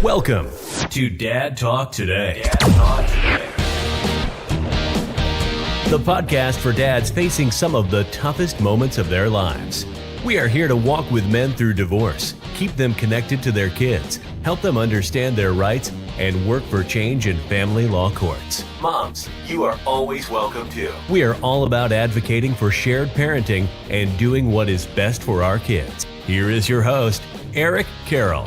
Welcome to Dad Talk Today. Dad Talk Today. The podcast for dads facing some of the toughest moments of their lives. We are here to walk with men through divorce, keep them connected to their kids, help them understand their rights, and work for change in family law courts. Moms, you are always welcome too. We are all about advocating for shared parenting and doing what is best for our kids. Here is your host, Eric Carroll.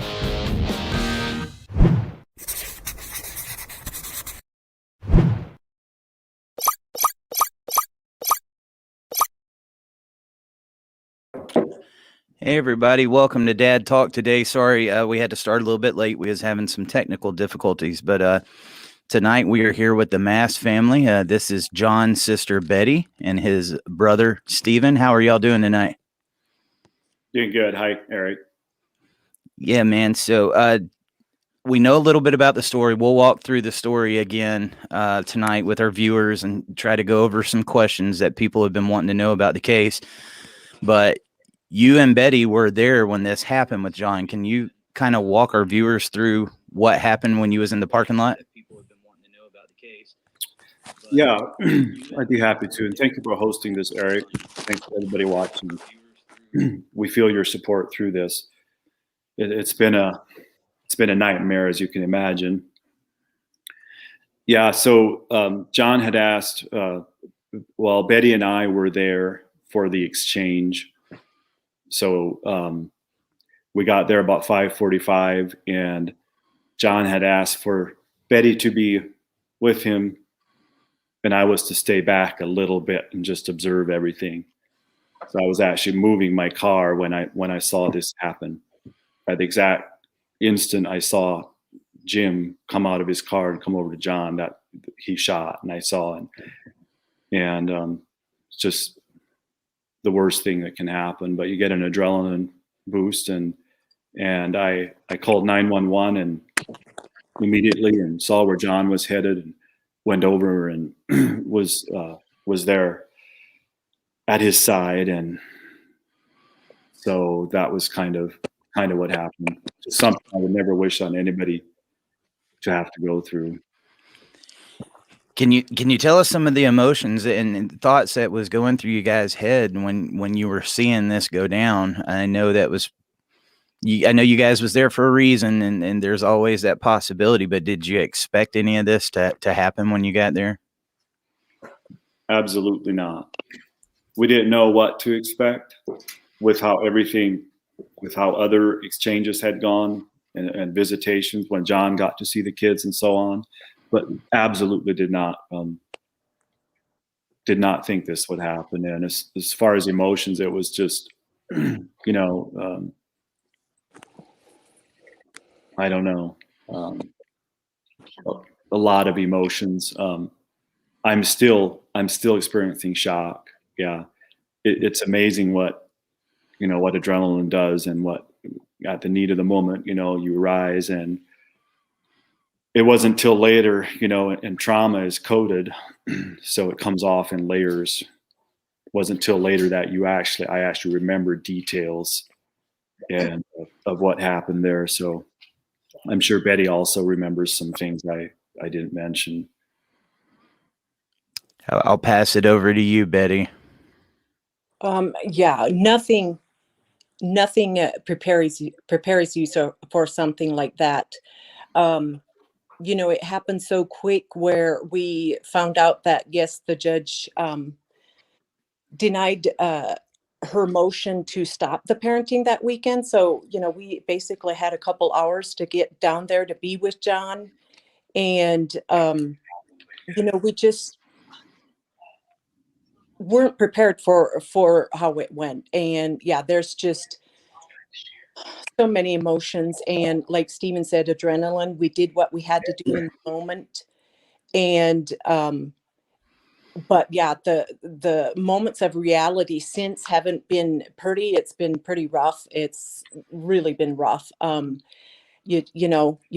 Hey everybody, welcome to Dad Talk Today. Sorry, we had to start a little bit late. We was having some technical difficulties, but tonight we are here with the Mast family. This is John's sister Betty and his brother Stephen. How are y'all doing tonight? Doing good. Hi, Eric. Yeah, man. So we know a little bit about the story. We'll walk through the story again tonight with our viewers and try to go over some questions that people have been wanting to know about the case. But you and Betty were there when this happened with John. Can you kind of walk our viewers through what happened when you was in the parking lot? People have been wanting to know about the case. Yeah, I'd be happy to. And thank you for hosting this, Eric. Thanks for everybody watching. We feel your support through this. It's been a nightmare, as you can imagine. Yeah, so John had asked, well, Betty and I were there for the exchange. So we got there about 5:45, and John had asked for Betty to be with him, and I was to stay back a little bit and just observe everything. So I was actually moving my car when I saw this happen. At the exact instant I saw Jim come out of his car and come over to John, that he shot, and I saw, and just the worst thing that can happen. But you get an adrenaline boost, and I called 911 and immediately and saw where John was headed and went over and was there at his side, and so that was kind of what happened. Just something I would never wish on anybody to have to go through. Can you tell us some of the emotions and thoughts that was going through you guys' head when you were seeing this go down? I know that was I know you guys was there for a reason, and there's always that possibility, but did you expect any of this to happen when you got there? Absolutely not. We didn't know what to expect with how other exchanges had gone and visitations when John got to see the kids and so on, but absolutely did not think this would happen. And as far as emotions, it was just, I don't know, a lot of emotions. I'm still experiencing shock. Yeah, it's amazing what adrenaline does, and what at the need of the moment, you rise. And it wasn't till later, and trauma is coded, so it comes off in layers. It wasn't till later that I actually remember details and of what happened there. So I'm sure Betty also remembers some things I didn't mention. I'll pass it over to you, Betty. Yeah, nothing prepares you for something like that. It happened so quick, where we found out that, yes, the judge denied her motion to stop the parenting that weekend. So, we basically had a couple hours to get down there to be with John. And, we just weren't prepared for how it went. And yeah, there's just so many emotions. And like Steven said, adrenaline, we did what we had to do in the moment. And, but yeah, the moments of reality since haven't been pretty. It's been pretty rough. It's really been rough. You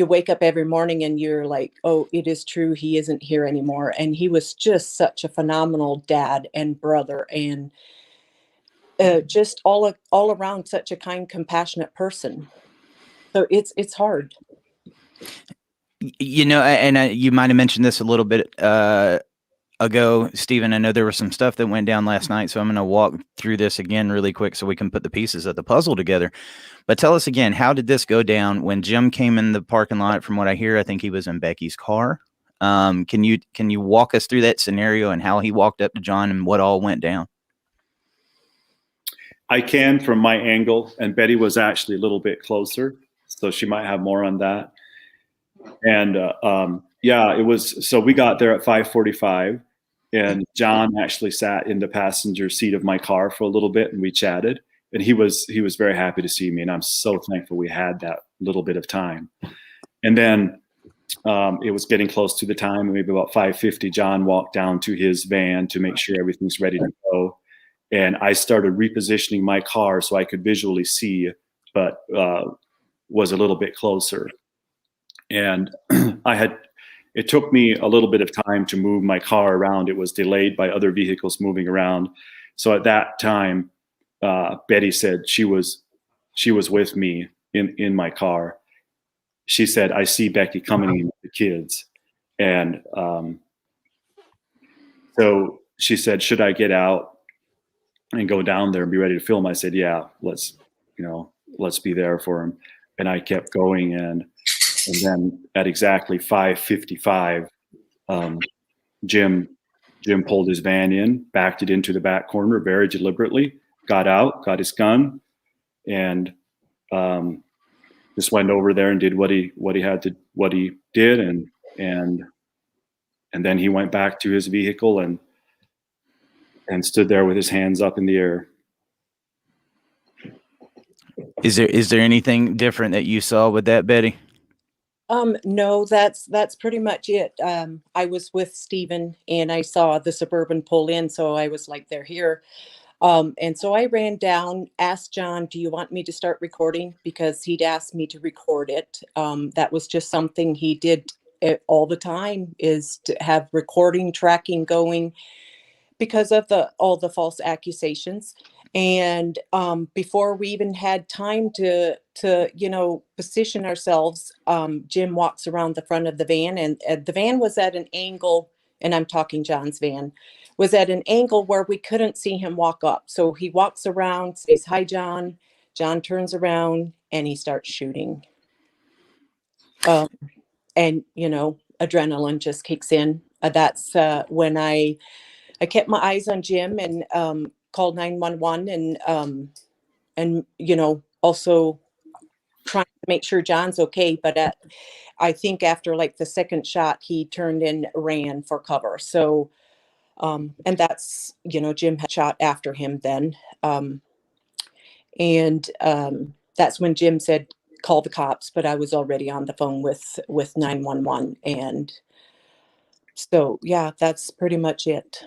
wake up every morning and you're like, oh, it is true, he isn't here anymore. And he was just such a phenomenal dad and brother, and just all around such a kind, compassionate person. So it's hard. You know, and you might have mentioned this a little bit ago, Stephen. I know there was some stuff that went down last night, so I'm going to walk through this again really quick so we can put the pieces of the puzzle together. But tell us again, how did this go down when Jim came in the parking lot? From what I hear, I think he was in Becky's car. Can you walk us through that scenario and how he walked up to John and what all went down? I can from my angle, and Betty was actually a little bit closer, so she might have more on that. And yeah, it was. So we got there at 5:45, and John actually sat in the passenger seat of my car for a little bit, and we chatted. And he was very happy to see me, and I'm so thankful we had that little bit of time. And then it was getting close to the time, maybe about 5:50. John walked down to his van to make sure everything's ready to go. And I started repositioning my car so I could visually see, but was a little bit closer. And it took me a little bit of time to move my car around. It was delayed by other vehicles moving around. So at that time, Betty said she was with me in my car. She said, "I see Becky coming in with the kids." And so she said, "Should I get out and go down there and be ready to film?" I said, "Yeah, let's be there for him." And I kept going, and then at exactly 5:55, Jim pulled his van in, backed it into the back corner very deliberately, got out, got his gun, and just went over there and did what he did, and then he went back to his vehicle and stood there with his hands up in the air. Is there anything different that you saw with that, Betty? No, that's pretty much it. I was with Stephen and I saw the Suburban pull in, so I was like, they're here. And so I ran down, asked John, "Do you want me to start recording?" Because he'd asked me to record it. That was just something he did all the time, is to have recording, tracking going, because of all the false accusations. And before we even had time to position ourselves, Jim walks around the front of the van, and the van was at an angle, and I'm talking John's van, was at an angle where we couldn't see him walk up. So he walks around, says, "Hi, John." John turns around and he starts shooting. And adrenaline just kicks in. That's when I kept my eyes on Jim and called 911, and also trying to make sure John's okay. But I think after like the second shot, he turned and ran for cover. So and that's Jim had shot after him then, and that's when Jim said, "Call the cops," but I was already on the phone with 911. And so yeah, that's pretty much it.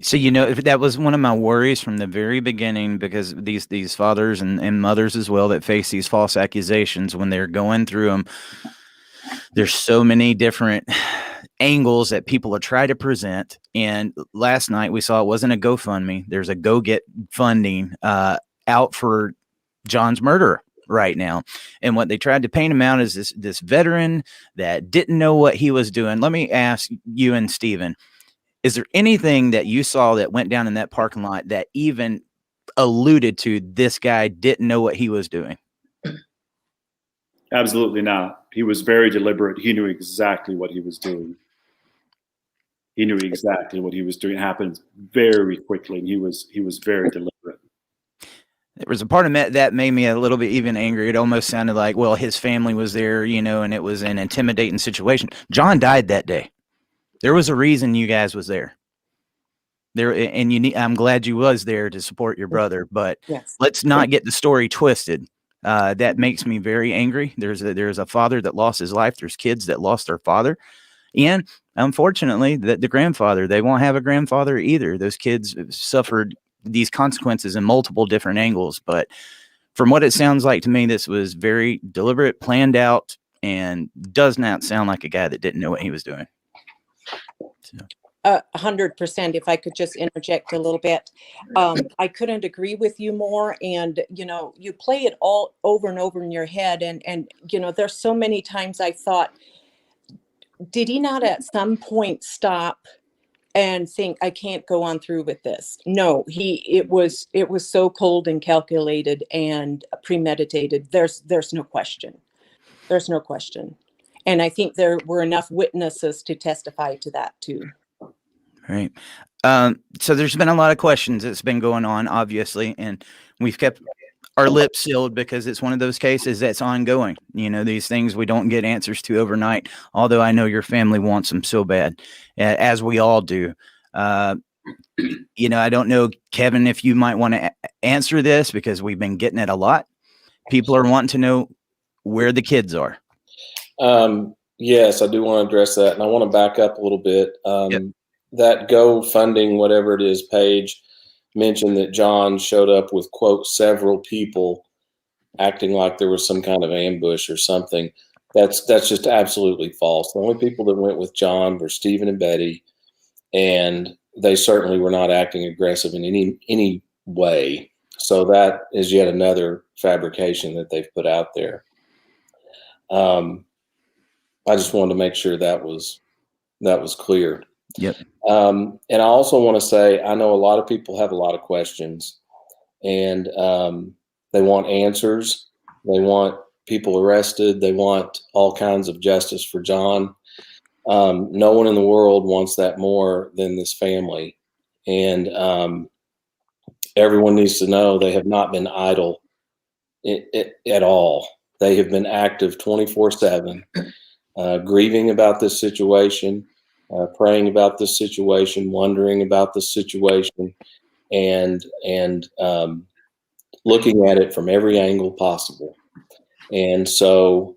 So, that was one of my worries from the very beginning, because these fathers and mothers as well that face these false accusations, when they're going through them, there's so many different angles that people are trying to present. And last night we saw it wasn't a GoFundMe. There's a go get funding out for John's murderer right now. And what they tried to paint him out as this veteran that didn't know what he was doing. Let me ask you and Stephen, is there anything that you saw that went down in that parking lot that even alluded to this guy didn't know what he was doing? Absolutely not. He was very deliberate. He knew exactly what he was doing. He knew exactly what he was doing. It happened very quickly, and he was very deliberate. There was a part of that made me a little bit even angry. It almost sounded like, well, his family was there, and it was an intimidating situation. John died that day. There was a reason you guys was there. And I'm glad you was there to support your brother, but Yes. Let's not get the story twisted. That makes me very angry. There's a father that lost his life. There's kids that lost their father. And unfortunately, the grandfather, they won't have a grandfather either. Those kids suffered these consequences in multiple different angles. But from what it sounds like to me, this was very deliberate, planned out, and does not sound like a guy that didn't know what he was doing. So. 100%. If I could just interject a little bit, I couldn't agree with you more. And you play it all over and over in your head, and there's so many times I thought, did he not at some point stop and think, I can't go on through with this? No, it was so cold and calculated and premeditated. There's no question. There's no question. And I think there were enough witnesses to testify to that too. Right. So there's been a lot of questions that's been going on, obviously, and we've kept our lips sealed because it's one of those cases that's ongoing. These things we don't get answers to overnight, although I know your family wants them so bad, as we all do. I don't know, Kevin, if you might want to answer this, because we've been getting it a lot. People are wanting to know where the kids are. Yes, I do want to address that. And I want to back up a little bit. Yep. That GoFunding, whatever it is, page mentioned that John showed up with, quote, several people acting like there was some kind of ambush or something. That's just absolutely false. The only people that went with John were Stephen and Betty, and they certainly were not acting aggressive in any way. So that is yet another fabrication that they've put out there. I just wanted to make sure that was clear. Yep. And I also want to say, I know a lot of people have a lot of questions, and they want answers. They want people arrested. They want all kinds of justice for John. No one in the world wants that more than this family. And everyone needs to know they have not been idle at all. They have been active 24/7, grieving about this situation, praying about this situation, wondering about this situation, and looking at it from every angle possible. And so,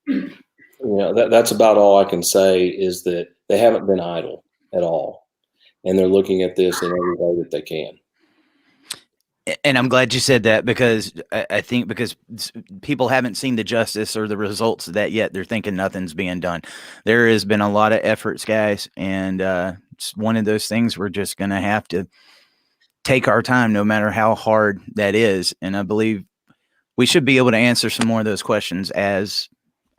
that's about all I can say, is that they haven't been idle at all, and they're looking at this in every way that they can. And I'm glad you said that, because I think because people haven't seen the justice or the results of that yet, they're thinking nothing's being done. There has been a lot of efforts, guys, and it's one of those things we're just going to have to take our time, no matter how hard that is. And I believe we should be able to answer some more of those questions as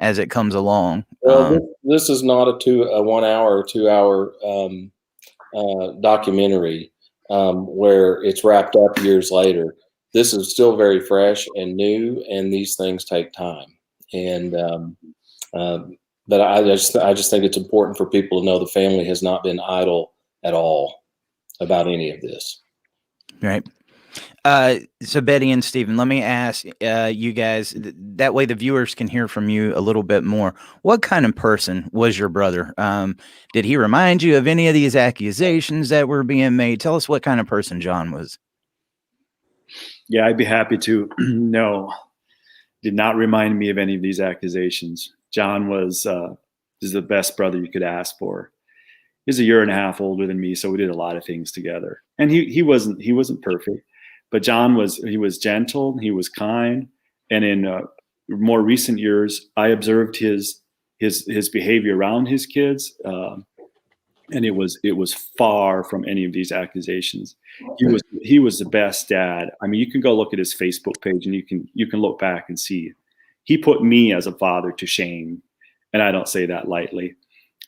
it comes along. Well, this is not a 1 hour or 2 hour documentary where it's wrapped up years later. This is still very fresh and new, and these things take time. And but I just think it's important for people to know the family has not been idle at all about any of this. Right. So Betty and Stephen, let me ask you guys, that way the viewers can hear from you a little bit more. What kind of person was your brother? Did he remind you of any of these accusations that were being made? Tell us what kind of person John was. Yeah, I'd be happy to. No, did not remind me of any of these accusations. John was is the best brother you could ask for. He's a year and a half older than me, so we did a lot of things together. And he wasn't perfect, but John was gentle, he was kind, and in more recent years, I observed his behavior around his kids, and it was far from any of these accusations. He was the best dad. I mean, you can go look at his Facebook page, and you can look back and see he put me as a father to shame, and I don't say that lightly.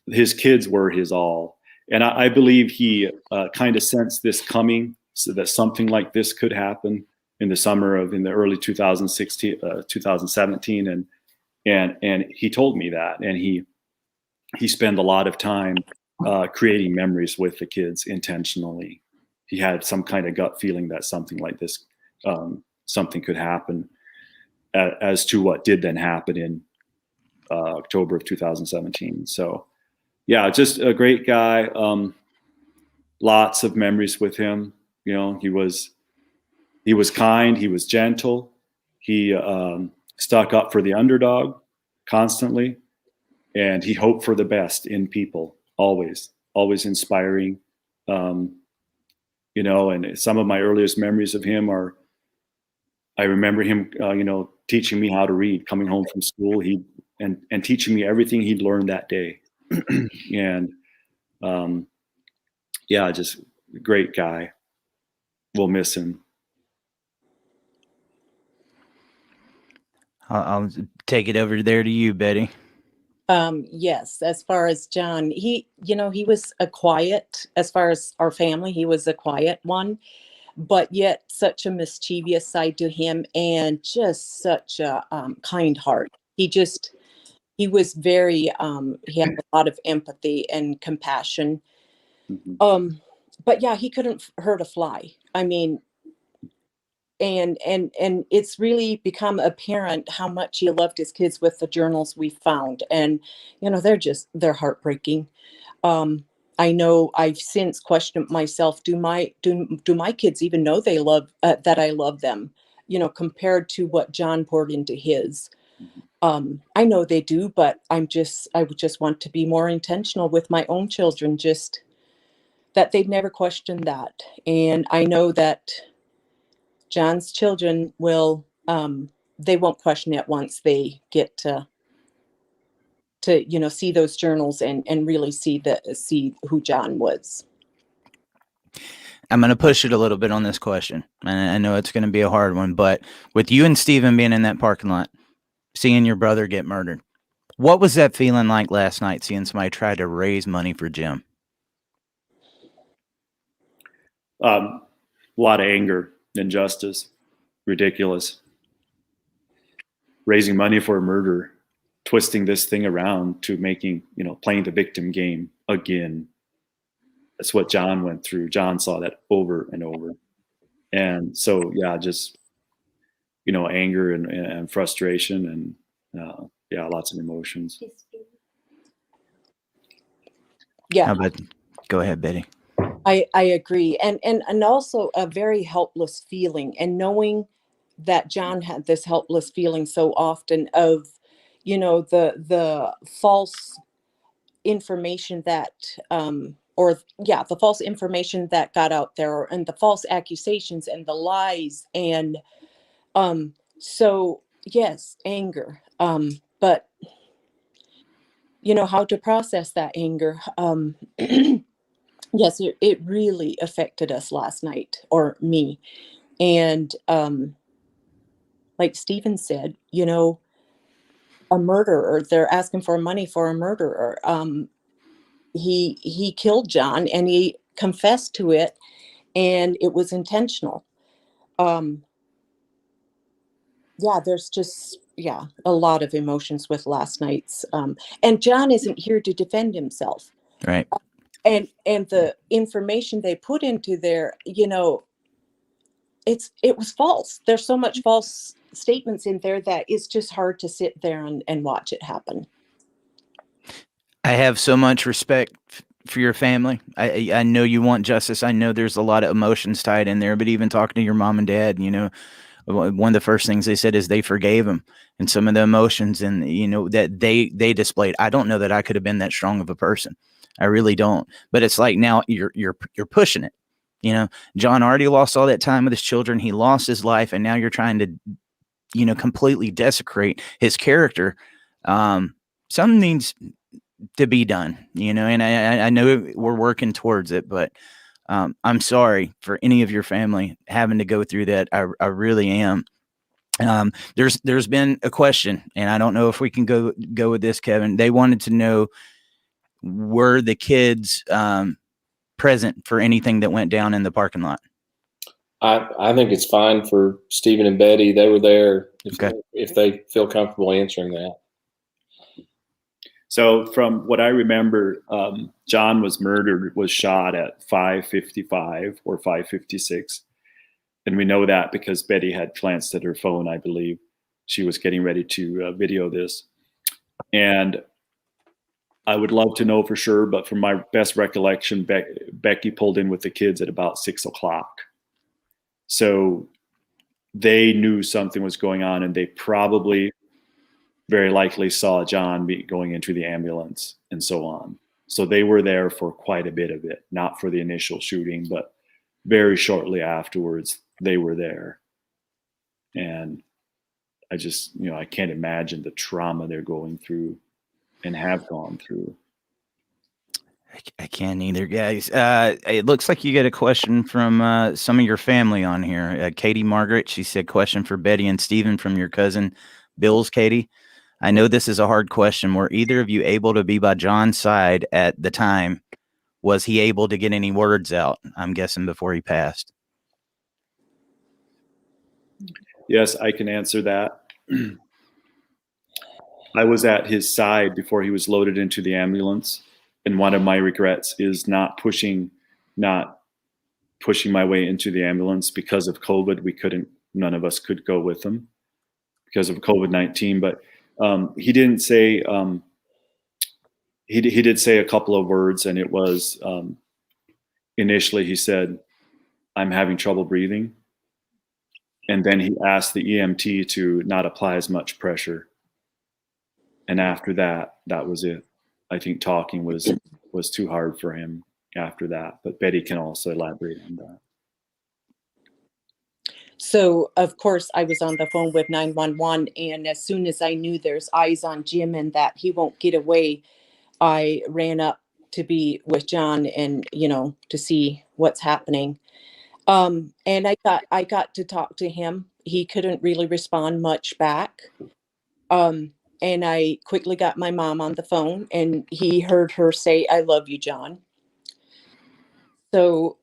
His kids were his all. And I believe he kind of sensed this coming, so that something like this could happen in the early 2017. And he told me that, and he spent a lot of time creating memories with the kids intentionally. He had some kind of gut feeling that something like this, something could happen, as to what did then happen in October of 2017. So, yeah, just a great guy. Lots of memories with him. You know, he was kind. He was gentle. He stuck up for the underdog constantly, and he hoped for the best in people. Always inspiring. And some of my earliest memories of him are, I remember him, teaching me how to read, coming home from school, and teaching me everything he'd learned that day. And Yeah, just a great guy. We'll miss him. I'll take it over there to you, Betty. Yes, as far as John, he was a quiet, as far as our family, he was a quiet one, but yet such a mischievous side to him, and just such a kind heart. He was very, he had a lot of empathy and compassion. Mhm. But yeah, he couldn't hurt a fly. I mean, and it's really become apparent how much he loved his kids with the journals we found. And they're heartbreaking. I know I've since questioned myself, do my kids even know they love that I love them, compared to what John poured into his. I know they do, but I would just want to be more intentional with my own children, just that they'd never question that. And I know that John's children will, they won't question it once they get to see those journals and really see who John was. I'm going to push it a little bit on this question. And I know it's going to be a hard one, but with you and Steven being in that parking lot, seeing your brother get murdered, what was that feeling like last night, seeing somebody try to raise money for Jim? A lot of anger, injustice, ridiculous. Raising money for a murder, twisting this thing around to making, playing the victim game again. That's what John went through. John saw that over and over. And so, yeah, just, anger and frustration and, lots of emotions. Yeah. How about, go ahead, Betty. I agree. And also a very helpless feeling, and knowing that John had this helpless feeling so often of, the false information that, the false information that got out there, and the false accusations and the lies. And, so yes, anger, but how to process that anger. Yes, it really affected us last night, or me. And like Stephen said, a murderer, they're asking for money for a murderer. He killed John, and he confessed to it, and it was intentional. There's just a lot of emotions with last night's, and John isn't here to defend himself. Right. And the information they put into there, it was false. There's so much false statements in there that it's just hard to sit there and watch it happen. I have so much respect for your family. I know you want justice. I know there's a lot of emotions tied in there, but even talking to your mom and dad, one of the first things they said is they forgave him, and some of the emotions and, that they displayed. I don't know that I could have been that strong of a person. I really don't. But it's like, now you're pushing it. John already lost all that time with his children. He lost his life, and now you're trying to, completely desecrate his character. Something needs to be done, and I know we're working towards it, but I'm sorry for any of your family having to go through that. I really am. There's been a question, and I don't know if we can go with this, Kevin. They wanted to know, were the kids present for anything that went down in the parking lot? I think it's fine for Stephen and Betty. They were there if they feel comfortable answering that. So from what I remember, John was shot at 5:55 or 5:56. And we know that because Betty had glanced at her phone, I believe. She was getting ready to video this. And I would love to know for sure, but from my best recollection, Becky pulled in with the kids at about 6 o'clock. So they knew something was going on, and they probably very likely saw John going into the ambulance and so on. So they were there for quite a bit of it, not for the initial shooting, but very shortly afterwards, they were there. And I just, I can't imagine the trauma they're going through and have gone through. I can't either, guys. It looks like you get a question from some of your family on here. Katie Margaret, she said, question for Betty and Stephen from your cousin Bill's. Katie, I know this is a hard question. Were either of you able to be by John's side at the time? Was he able to get any words out? I'm guessing before he passed. Yes, I can answer that. I was at his side before he was loaded into the ambulance. And one of my regrets is not pushing my way into the ambulance because of COVID. None of us could go with him because of COVID-19. But he didn't say, he did say a couple of words, and it was, initially he said, "I'm having trouble breathing." And then he asked the EMT to not apply as much pressure. And after that, that was it. I think talking was too hard for him after that. But Betty can also elaborate on that. So, of course, I was on the phone with 911. And as soon as I knew there's eyes on Jim and that he won't get away, I ran up to be with John and, to see what's happening. And I got to talk to him. He couldn't really respond much back. And I quickly got my mom on the phone, and he heard her say, "I love you, John." So,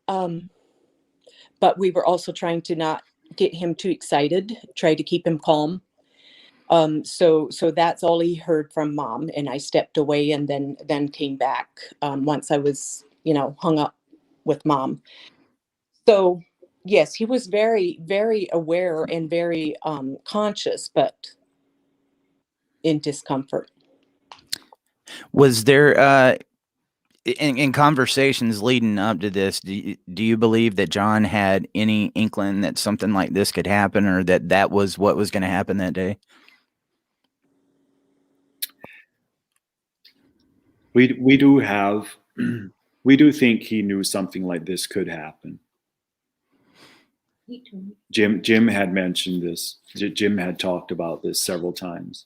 but we were also trying to not get him too excited, try to keep him calm. So that's all he heard from Mom, and I stepped away and then came back once I was, hung up with Mom. So yes, he was very, very aware and very conscious, but in discomfort. Was there in conversations leading up to this, do you believe that John had any inkling that something like this could happen, or that was what was going to happen that day? We do think he knew something like this could happen. Jim had mentioned this. Jim had talked about this several times.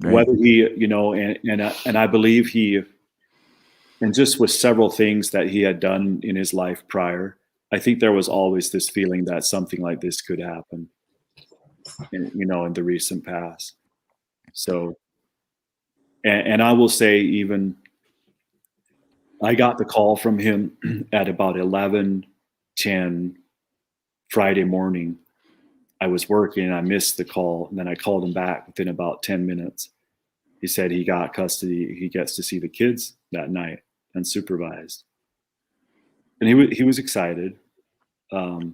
Right. Whether he, and I believe he, and just with several things that he had done in his life prior, I think there was always this feeling that something like this could happen, in the recent past. So, and I will say, even I got the call from him at about 11:10 Friday morning. I was working and I missed the call, and then I called him back within about 10 minutes. He said he got custody. He gets to see the kids that night unsupervised. And he was excited. But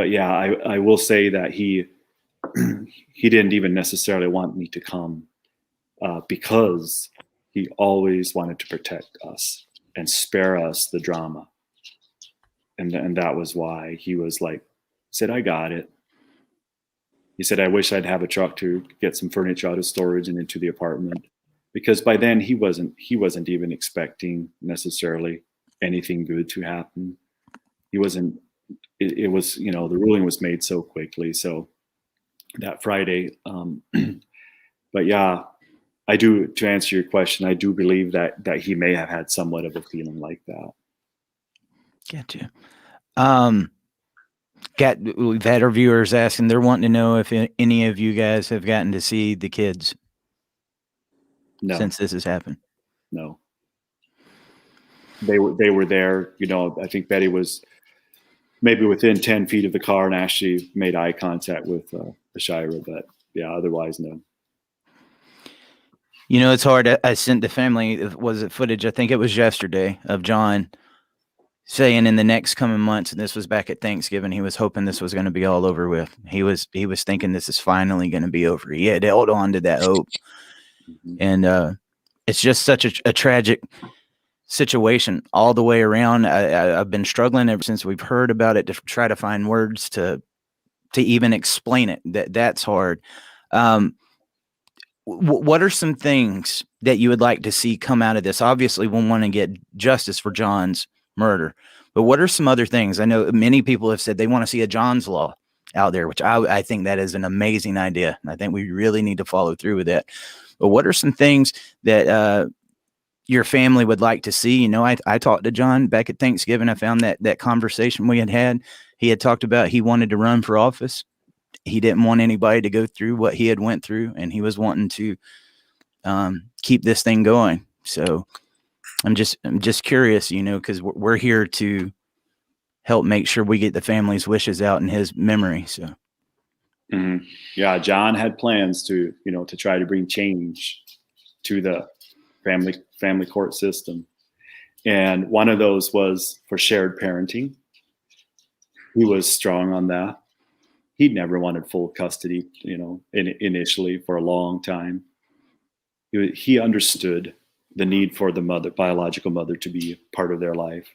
yeah, I will say that he didn't even necessarily want me to come because he always wanted to protect us and spare us the drama. And that was why he was like, said, "I got it." He said, "I wish I'd have a truck to get some furniture out of storage and into the apartment," because by then he wasn't even expecting necessarily anything good to happen. He wasn't. It was, the ruling was made so quickly. So that Friday, but yeah, I do. To answer your question, I do believe that he may have had somewhat of a feeling like that. Gotcha. We've had our viewers asking, they're wanting to know if any of you guys have gotten to see the kids. No. Since this has happened. No. They were there. I think Betty was maybe within 10 feet of the car and actually made eye contact with Ashira, but yeah, otherwise no. It's hard. I sent the family, was it footage? I think it was yesterday, of John saying in the next coming months, and this was back at Thanksgiving, he was hoping this was going to be all over with. He was thinking this is finally going to be over. He had held on to that hope. Mm-hmm. And it's just such a tragic situation all the way around. I've been struggling ever since we've heard about it to try to find words to even explain it. That's hard. What are some things that you would like to see come out of this? Obviously, we want to get justice for John's murder, but what are some other things? I know many people have said they want to see a John's Law out there, which I think that is an amazing idea. And I think we really need to follow through with that. But what are some things that your family would like to see. You know, I talked to John back at Thanksgiving. I found that conversation we had. He had talked about he wanted to run for office. He didn't want anybody to go through what he had went through, and he was wanting to keep this thing going. So I'm just curious, you know, because we're here to help make sure we get the family's wishes out in his memory. So, yeah, John had plans to, you know, to try to bring change to the family court system. And one of those was for shared parenting. He was strong on that. He'd never wanted full custody, you know, initially for a long time. He understood the need for the biological mother, to be part of their life.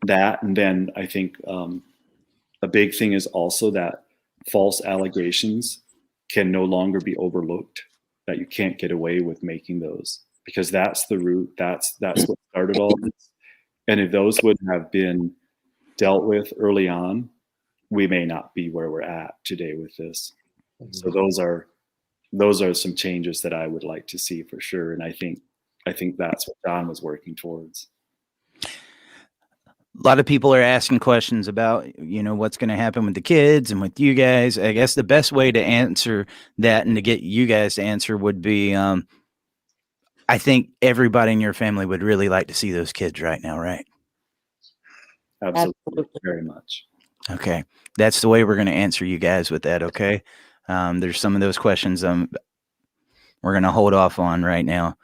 That, and then I think a big thing is also that false allegations can no longer be overlooked, that you can't get away with making those, because that's the root. That's what started all this. And if those wouldn't have been dealt with early on, we may not be where we're at today with this. So those are some changes that I would like to see for sure. And I think that's what John was working towards. a lot of people are asking questions about, you know, what's going to happen with the kids and with you guys. I guess the best way to answer that and to get you guys to answer would be, I think everybody in your family would really like to see those kids right now, right? Absolutely. Very much. Okay. That's the way we're going to answer you guys with that. Okay. There's some of those questions we're going to hold off on right now.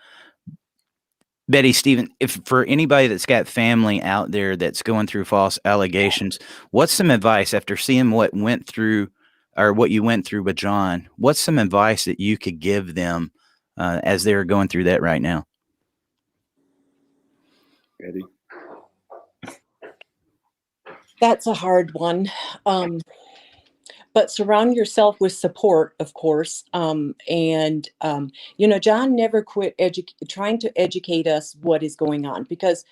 Betty, Stephen, if for anybody that's got family out there that's going through false allegations, what's some advice after seeing what you went through with John? What's some advice that you could give them as they're going through that right now? Betty? That's a hard one. But surround yourself with support, of course. And you know, John never quit trying to educate us what is going on, because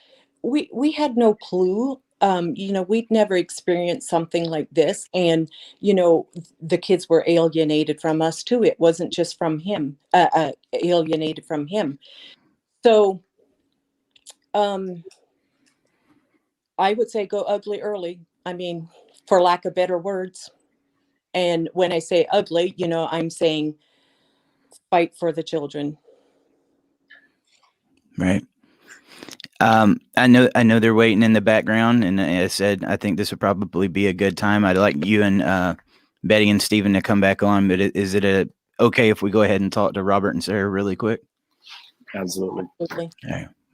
we had no clue. You know, we'd never experienced something like this. And, you know, the kids were alienated from us too. It wasn't just from him, alienated from him. So I would say go ugly early. I mean, for lack of better words. And when I say ugly, you know, I'm saying fight for the children. Right. I know they're waiting in the background, and I said I think this would probably be a good time. I'd like you and Betty and Stephen to come back on, but is it okay if we go ahead and talk to Robert and Sarah really quick? Absolutely. Okay.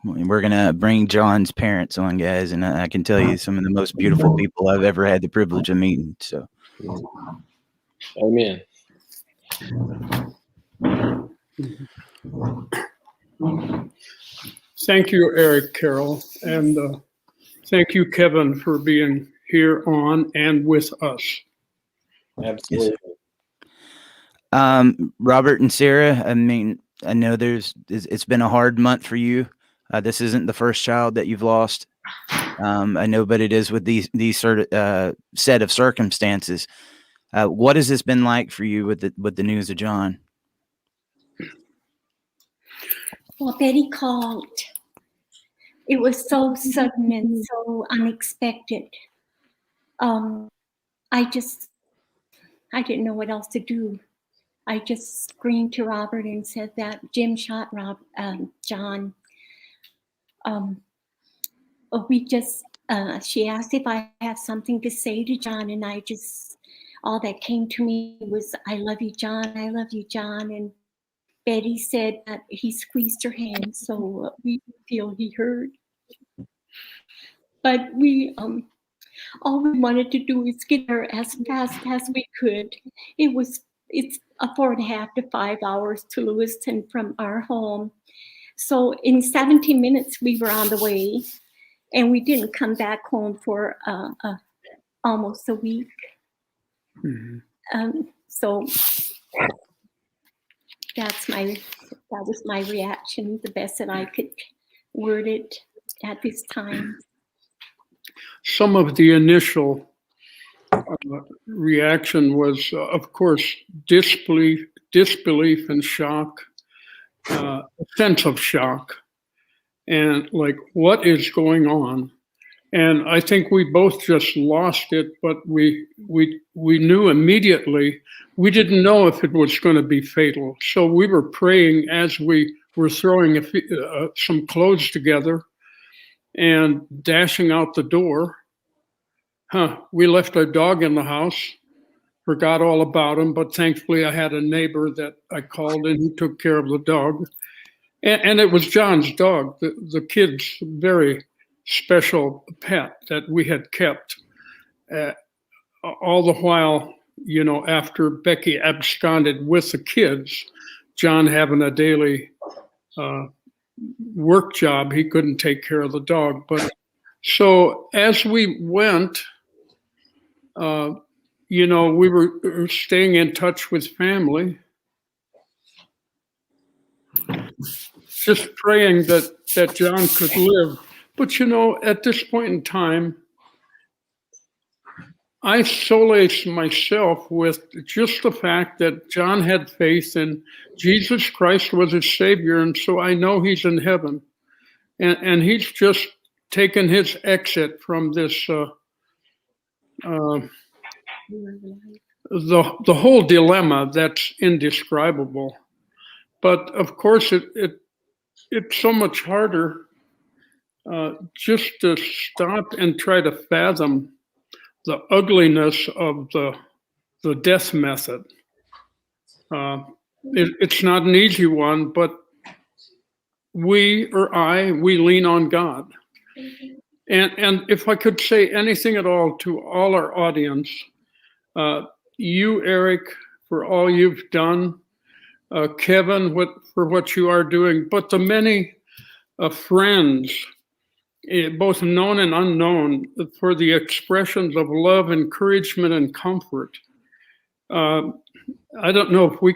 We're gonna bring John's parents on, guys, and I can tell you some of the most beautiful people I've ever had the privilege of meeting. So, amen. Thank you, Eric, Carroll, and thank you, Kevin, for being here on and with us. Absolutely. Robert and Sarah, I mean, I know it's been a hard month for you. This isn't the first child that you've lost. I know, but it is with these sort of set of circumstances. What has this been like for you with the news of John? Well, Betty called. It was so sudden and so unexpected. I didn't know what else to do. I just screamed to Robert and said that Jim shot John. She asked if I have something to say to John, and all that came to me was, I love you, John. I love you, John. And Betty said that he squeezed her hand, so we feel he heard. But all we wanted to do is get her as fast as we could. It's a 4.5 to 5 hours to Lewiston from our home. So in 17 minutes, we were on the way, and we didn't come back home for almost a week. Mm-hmm. So that was my reaction, the best that I could word it at this time. Some of the initial reaction was, of course, disbelief and shock, a sense of shock. and like, what is going on? And I think we both just lost it, but we knew immediately. We didn't know if it was going to be fatal. So we were praying as we were throwing some clothes together and dashing out the door. We left our dog in the house, forgot all about him, but thankfully I had a neighbor that I called and he took care of the dog. And it was John's dog, the kid's very special pet that we had kept. All the while, you know, after Becky absconded with the kids, John having a daily work job, he couldn't take care of the dog. But so as we went, you know, we were staying in touch with family, just praying that John could live. But, you know, at this point in time, I solace myself with just the fact that John had faith and Jesus Christ was his Savior. And so I know he's in heaven. And he's just taken his exit from this, the whole dilemma that's indescribable. But of course, it's so much harder just to stop and try to fathom the ugliness of the death method. It's not an easy one, but we lean on God. And if I could say anything at all to all our audience, you, Eric, for all you've done, Kevin, for what you are doing, but the many friends, both known and unknown, for the expressions of love, encouragement, and comfort. I don't know if we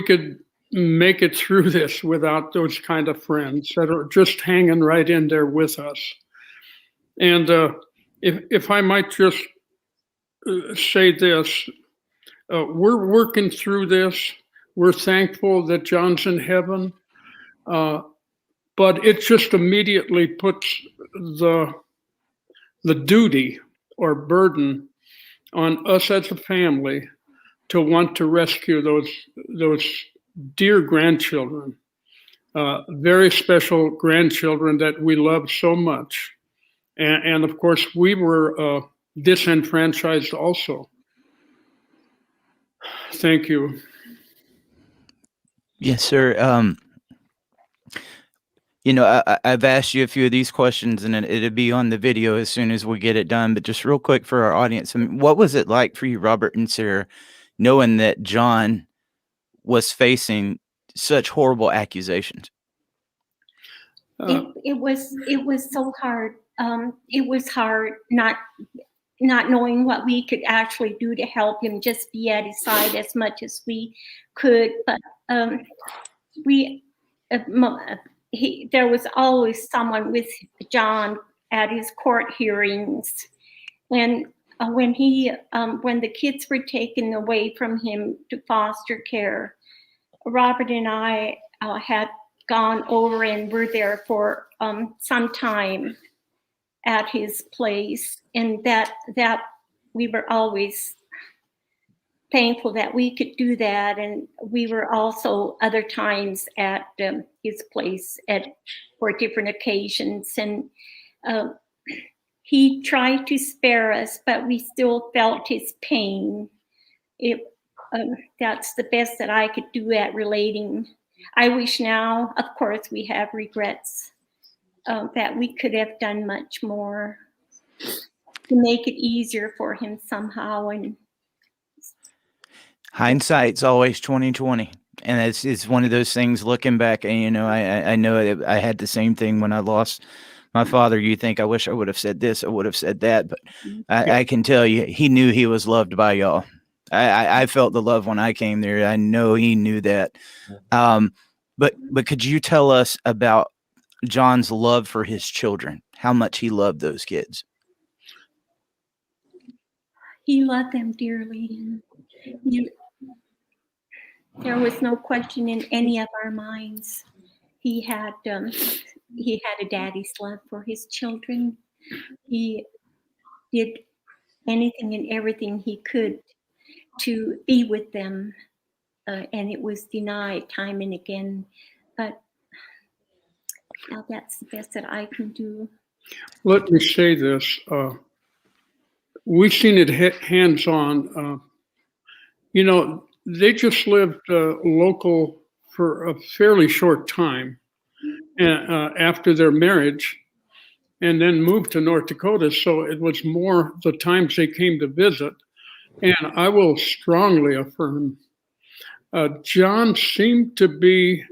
could make it through this without those kind of friends that are just hanging right in there with us. And if I might just say this, we're working through this. We're thankful that John's in heaven. But it just immediately puts the duty or burden on us as a family to want to rescue those dear grandchildren, very special grandchildren that we love so much. And of course, we were disenfranchised also. Thank you. Yes, sir. You know, I've asked you a few of these questions, and it'll be on the video as soon as we get it done. But just real quick for our audience, I mean, what was it like for you, Robert and Sarah, knowing that John was facing such horrible accusations? It was so hard. It was hard not knowing what we could actually do to help him, just be at his side as much as we could. But there was always someone with John at his court hearings. And when the kids were taken away from him to foster care, Robert and I had gone over and were there for some time at his place. And that we were always thankful that we could do that. And we were also other times at his place for different occasions. And he tried to spare us, but we still felt his pain. That's the best that I could do at relating. I wish now, of course, we have regrets that we could have done much more to make it easier for him somehow. And hindsight's always 20/20, and it's one of those things. Looking back, and you know, I know I had the same thing when I lost my father. You think, I wish I would have said this, I would have said that, but I can tell you, he knew he was loved by y'all. I felt the love when I came there. I know he knew that. But could you tell us about John's love for his children? How much he loved those kids? He loved them dearly. There was no question in any of our minds. He had a daddy's love for his children. He did anything and everything he could to be with them, and it was denied time and again. But now that's the best that I can do. Let me say this. We've seen it hands-on. They just lived local for a fairly short time after their marriage, and then moved to North Dakota. So it was more the times they came to visit. And I will strongly affirm, John seemed to be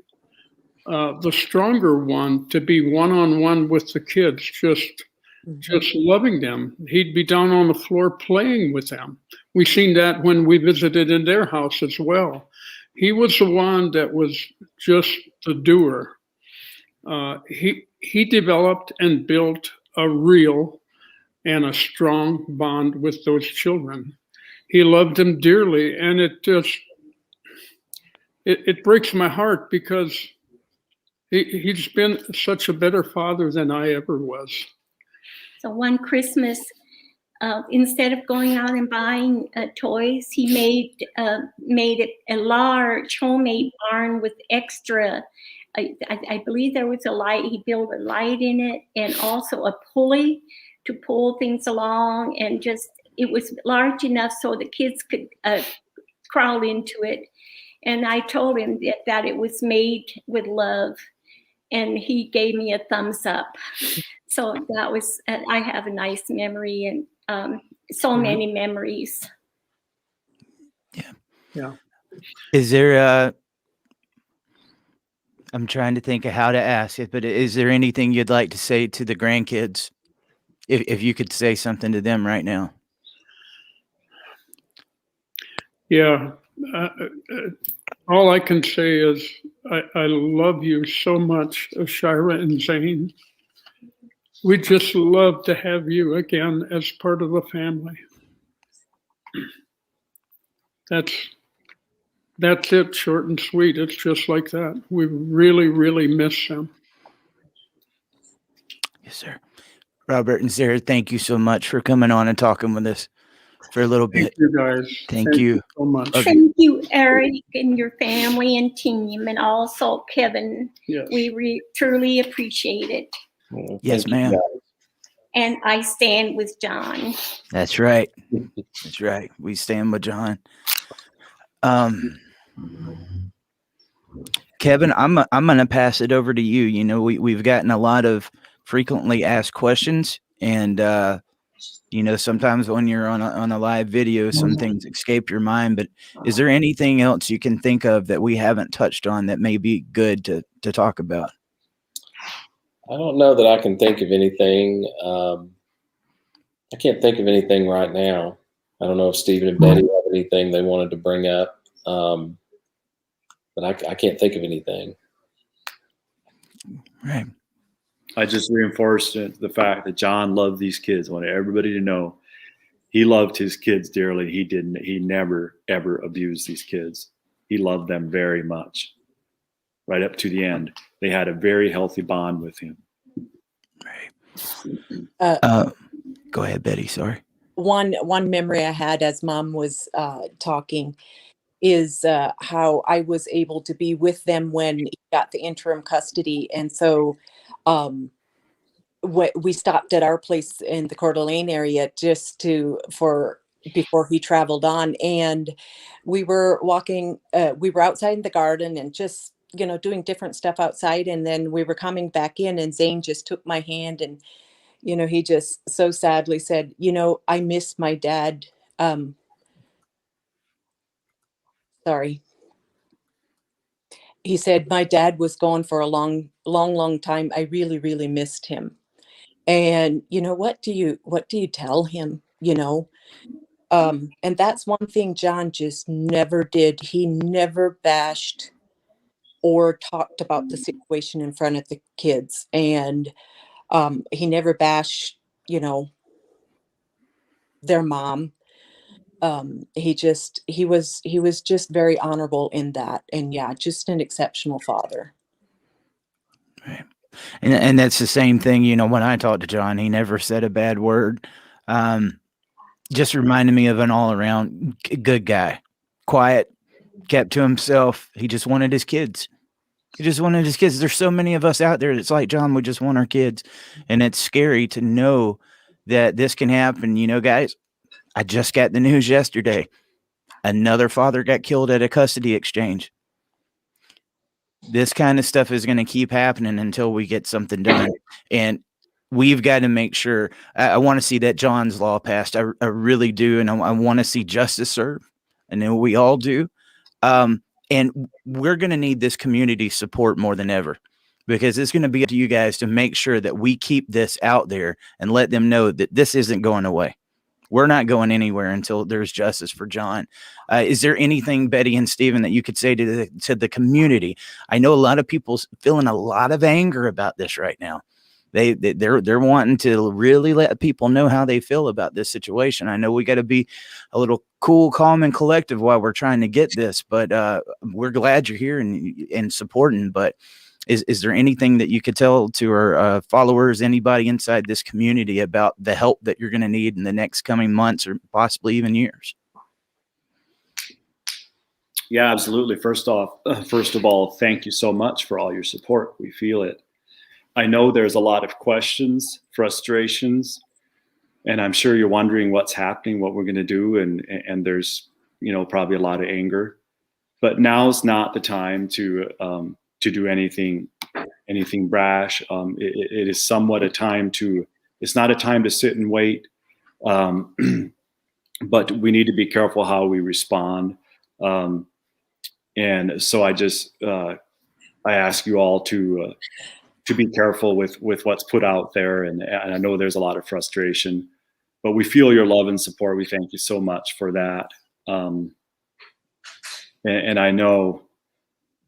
the stronger one, to be one-on-one with the kids, just loving them. He'd be down on the floor playing with them. We seen that when we visited in their house as well. He was the one that was just the doer. He developed and built a real and a strong bond with those children. He loved them dearly, and it breaks my heart because he's been such a better father than I ever was. So one Christmas, instead of going out and buying toys, he made it a large homemade barn with extra. I believe there was a light. He built a light in it, and also a pulley to pull things along, and it was large enough so the kids could crawl into it. And I told him that it was made with love, and he gave me a thumbs up. So that was, I have a nice memory, and so many memories. Yeah. Is there I'm trying to think of how to ask it, but is there anything you'd like to say to the grandkids? If you could say something to them right now. Yeah. All I can say is I love you so much, Shira and Zane. We just love to have you again as part of the family. That's it, short and sweet. It's just like that. We really, really miss them. Yes, sir. Robert and Sarah, thank you so much for coming on and talking with us for a little bit. Thank you, guys. Thank you so much. Thank you, Eric, and your family and team, and also Kevin. Yes. We truly appreciate it. Well, Yes, thank you, ma'am. guys. And I stand with John. That's right. That's right. We stand with John. Kevin, I'm gonna pass it over to you. You know, we've gotten a lot of frequently asked questions, and sometimes when you're on a live video, some things escape your mind. But is there anything else you can think of that we haven't touched on that may be good to talk about? I don't know that I can think of anything. I can't think of anything right now. I don't know if Stephen and Betty have anything they wanted to bring up, but I can't think of anything. Right. I just reinforced the fact that John loved these kids. I wanted everybody to know he loved his kids dearly. He never, ever abused these kids. He loved them very much. Right up to the end. They had a very healthy bond with him. Right. Go ahead, Betty. Sorry. One memory I had as Mom was talking is how I was able to be with them when he got the interim custody. And so we stopped at our place in the Coeur d'Alene area before he traveled on. And we were walking, we were outside in the garden and just, doing different stuff outside. And then we were coming back in, and Zane just took my hand, and, he just so sadly said, I miss my dad. Sorry. He said, my dad was gone for a long, long, long time. I really, really missed him. And what do you tell him, and that's one thing John just never did. He never bashed or talked about the situation in front of the kids. And he never bashed, their mom. He was just very honorable in that. And yeah, just an exceptional father. Right. And that's the same thing, you know, when I talked to John, he never said a bad word. Just reminded me of an all around good guy, quiet, kept to himself. He just wanted his kids. He just wanted his kids. There's so many of us out there that's like John. We just want our kids. And it's scary to know that this can happen. You know, guys, I just got the news yesterday. Another father got killed at a custody exchange. This kind of stuff is going to keep happening until we get something done. And we've got to make sure. I want to see that John's Law passed. I really do. And I want to see justice served. I know we all do. And we're going to need this community support more than ever, because it's going to be up to you guys to make sure that we keep this out there and let them know that this isn't going away. We're not going anywhere until there's justice for John. Is there anything, Betty and Stephen, that you could say to the community? I know a lot of people feeling a lot of anger about this right now. They're wanting to really let people know how they feel about this situation. I know we got to be a little cool, calm, and collective while we're trying to get this, but we're glad you're here and supporting. But is there anything that you could tell to our followers, anybody inside this community, about the help that you're going to need in the next coming months or possibly even years? Yeah, absolutely. First of all, thank you so much for all your support. We feel it. I know there's a lot of questions, frustrations, and I'm sure you're wondering what's happening, what we're going to do, and there's, you know, probably a lot of anger. But now's not the time to do anything brash. It is somewhat a time to. It's not a time to sit and wait, but we need to be careful how we respond. And so I ask you all to be careful with what's put out there. And I know there's a lot of frustration, but we feel your love and support. We thank you so much for that. And I know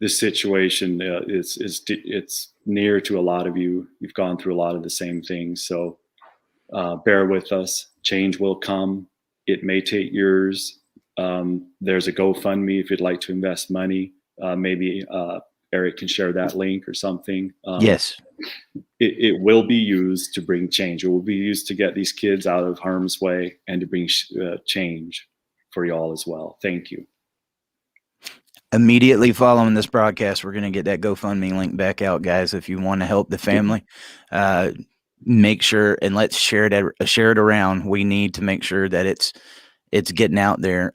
this situation it's near to a lot of you. You've gone through a lot of the same things. So bear with us. Change will come. It may take years. There's a GoFundMe if you'd like to invest money. Maybe Eric can share that link or something. Yes. It will be used to bring change. It will be used to get these kids out of harm's way and to bring change for y'all as well. Thank you. Immediately following this broadcast, we're going to get that GoFundMe link back out, guys. If you want to help the family, make sure and let's share it around. We need to make sure that it's getting out there.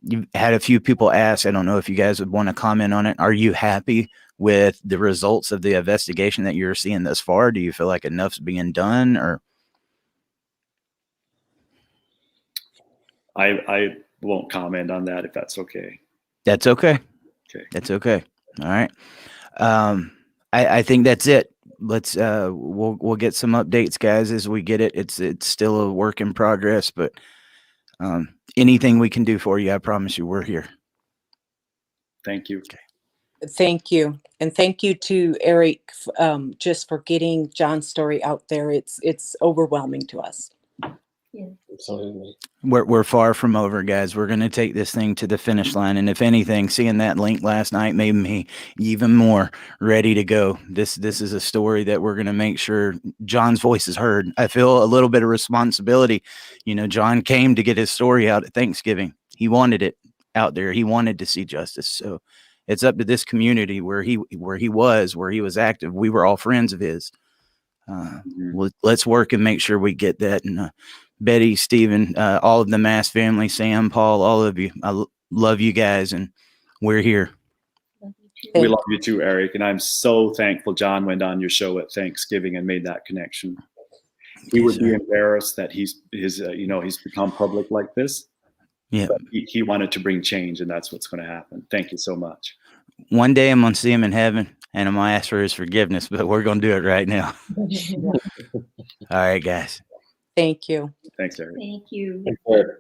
You had a few people ask, I don't know if you guys would want to comment on it. Are you happy with the results of the investigation that you're seeing thus far? Do you feel like enough's being done, or? I won't comment on that if that's okay. That's okay. Okay. That's okay. All right. I think that's it. Let's we'll get some updates, guys, as we get it. It's still a work in progress, but anything we can do for you, I promise you, we're here. Thank you. Okay. Thank you. And thank you to Eric just for getting John's story out there. It's overwhelming to us. Yeah. Absolutely. We're far from over, guys. We're going to take this thing to the finish line. And if anything, seeing that link last night made me even more ready to go. This is a story that we're going to make sure John's voice is heard. I feel a little bit of responsibility. You know, John came to get his story out at Thanksgiving. He wanted it out there. He wanted to see justice. So it's up to this community where he was active. We were all friends of his. Let's work and make sure we get that. And Betty, Stephen, all of the Mast family, Sam, Paul, all of you. I love you guys, and we're here. We love you too, Eric. And I'm so thankful John went on your show at Thanksgiving and made that connection. He would be embarrassed that he's become public like this. Yeah. But he wanted to bring change, and that's what's going to happen. Thank you so much. One day I'm going to see him in heaven, and I'm going to ask for his forgiveness, but we're going to do it right now. All right, guys. Thank you. Thanks, Eric. Thank you. Thanks, Eric.